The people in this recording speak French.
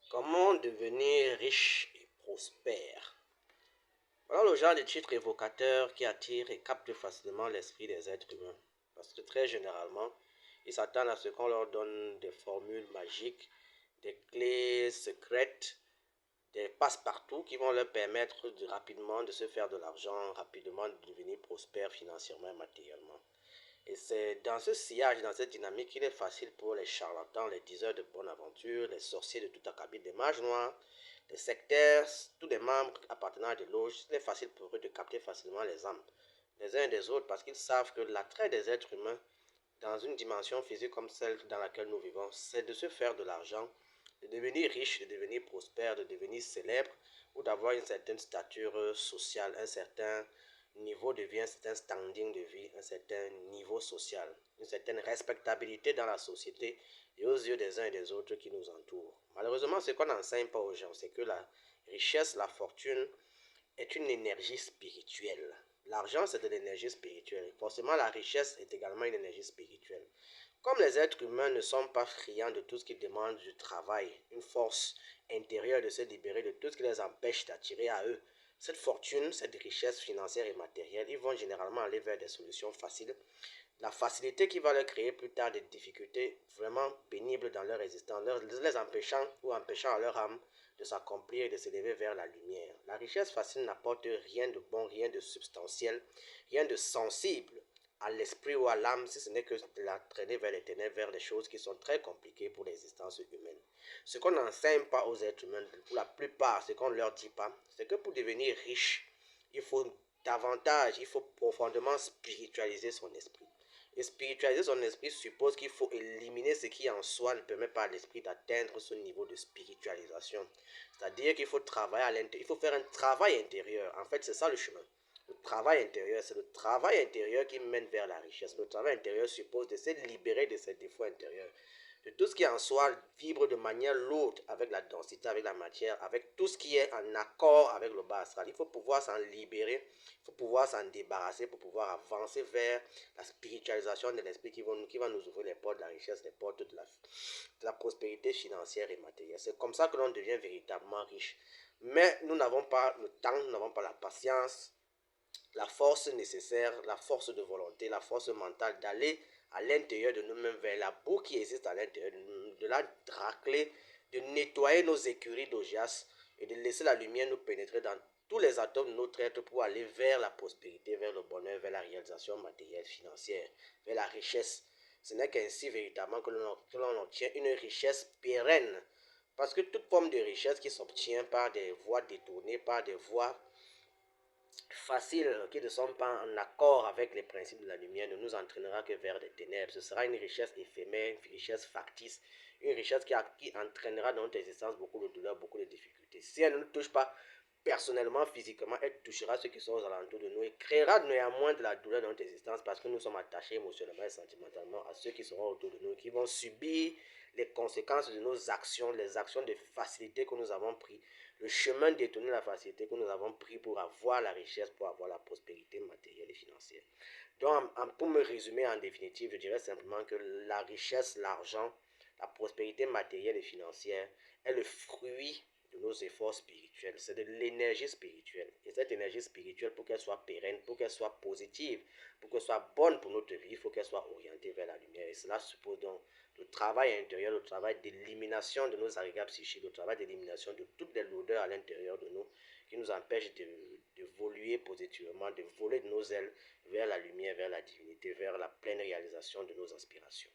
Comment devenir riche et prospère? Voilà le genre de titre évocateur qui attire et capte facilement l'esprit des êtres humains. Parce que très généralement, ils s'attendent à ce qu'on leur donne des formules magiques, des clés secrètes, des passe-partout qui vont leur permettre rapidement de se faire de l'argent, rapidement de devenir prospère financièrement et matériellement. Et c'est dans ce sillage, dans cette dynamique, qu'il est facile pour les charlatans, les diseurs de bonne aventure, les sorciers de tout acabit, des mages noirs, les sectaires, tous les membres appartenant à des loges, il est facile pour eux de capter facilement les âmes les uns des autres parce qu'ils savent que l'attrait des êtres humains dans une dimension physique comme celle dans laquelle nous vivons, c'est de se faire de l'argent, de devenir riche, de devenir prospère, de devenir célèbre ou d'avoir une certaine stature sociale, un certain niveau de vie, un certain standing de vie, un certain niveau social, une certaine respectabilité dans la société et aux yeux des uns et des autres qui nous entourent. Malheureusement, ce qu'on n'enseigne pas aux gens, c'est que la richesse, la fortune est une énergie spirituelle. L'argent, c'est de l'énergie spirituelle. Forcément, la richesse est également une énergie spirituelle. Comme les êtres humains ne sont pas friands de tout ce qui demande du travail, une force intérieure de se libérer de tout ce qui les empêche d'attirer à eux cette fortune, cette richesse financière et matérielle, ils vont généralement aller vers des solutions faciles. La facilité qui va leur créer plus tard des difficultés vraiment pénibles dans leur existence, les empêchant ou empêchant à leur âme de s'accomplir et de s'élever vers la lumière. La richesse facile n'apporte rien de bon, rien de substantiel, rien de sensible à l'esprit ou à l'âme, si ce n'est que de la traîner vers les ténèbres, vers des choses qui sont très compliquées pour l'existence humaine. Ce qu'on n'enseigne pas aux êtres humains, pour la plupart, ce qu'on ne leur dit pas, c'est que pour devenir riche, il faut davantage, il faut profondément spiritualiser son esprit. Et spiritualiser son esprit suppose qu'il faut éliminer ce qui en soi ne permet pas à l'esprit d'atteindre ce niveau de spiritualisation. C'est-à-dire qu'il faut travailler à l'intérieur, il faut faire un travail intérieur. En fait, c'est ça le chemin. Le travail intérieur, c'est le travail intérieur qui mène vers la richesse. Le travail intérieur suppose de se libérer de ses défauts intérieurs, de tout ce qui en soi vibre de manière lourde avec la densité, avec la matière, avec tout ce qui est en accord avec le bas astral. Il faut pouvoir s'en libérer, il faut pouvoir s'en débarrasser pour pouvoir avancer vers la spiritualisation de l'esprit qui va nous ouvrir les portes de la richesse, les portes de la prospérité financière et matérielle. C'est comme ça que l'on devient véritablement riche. Mais nous n'avons pas le temps, nous n'avons pas la patience, la force nécessaire, la force de volonté, la force mentale d'aller à l'intérieur de nous-mêmes vers la boue qui existe à l'intérieur de nous, de la racler, de nettoyer nos écuries d'augias et de laisser la lumière nous pénétrer dans tous les atomes de notre être pour aller vers la prospérité, vers le bonheur, vers la réalisation matérielle, financière, vers la richesse. Ce n'est qu'ainsi véritablement que l'on obtient une richesse pérenne. Parce que toute forme de richesse qui s'obtient par des voies détournées, par des voies faciles qui ne sont pas en accord avec les principes de la lumière ne nous entraînera que vers des ténèbres. Ce sera une richesse éphémère, une richesse factice, une richesse qui entraînera dans notre existence beaucoup de douleurs, beaucoup de difficultés. Si elle ne nous touche pas personnellement, physiquement, elle touchera ceux qui sont aux alentours de nous et créera néanmoins de la douleur dans notre existence parce que nous sommes attachés émotionnellement et sentimentalement à ceux qui seront autour de nous, qui vont subir les conséquences de nos actions, les actions de facilité que nous avons prises, le chemin détourné de la facilité que nous avons pris pour avoir la richesse, pour avoir la prospérité matérielle et financière. Donc, pour me résumer en définitive, je dirais simplement que la richesse, l'argent, la prospérité matérielle et financière est le fruit de nos efforts spirituels. C'est de l'énergie spirituelle. Et cette énergie spirituelle, pour qu'elle soit pérenne, pour qu'elle soit positive, pour qu'elle soit bonne pour notre vie, il faut qu'elle soit orientée vers la lumière. Et cela suppose donc le travail intérieur, le travail d'élimination de nos agrégats psychiques, le travail d'élimination de toutes les lourdeurs à l'intérieur de nous qui nous empêchent d'évoluer positivement, de voler de nos ailes vers la lumière, vers la divinité, vers la pleine réalisation de nos aspirations.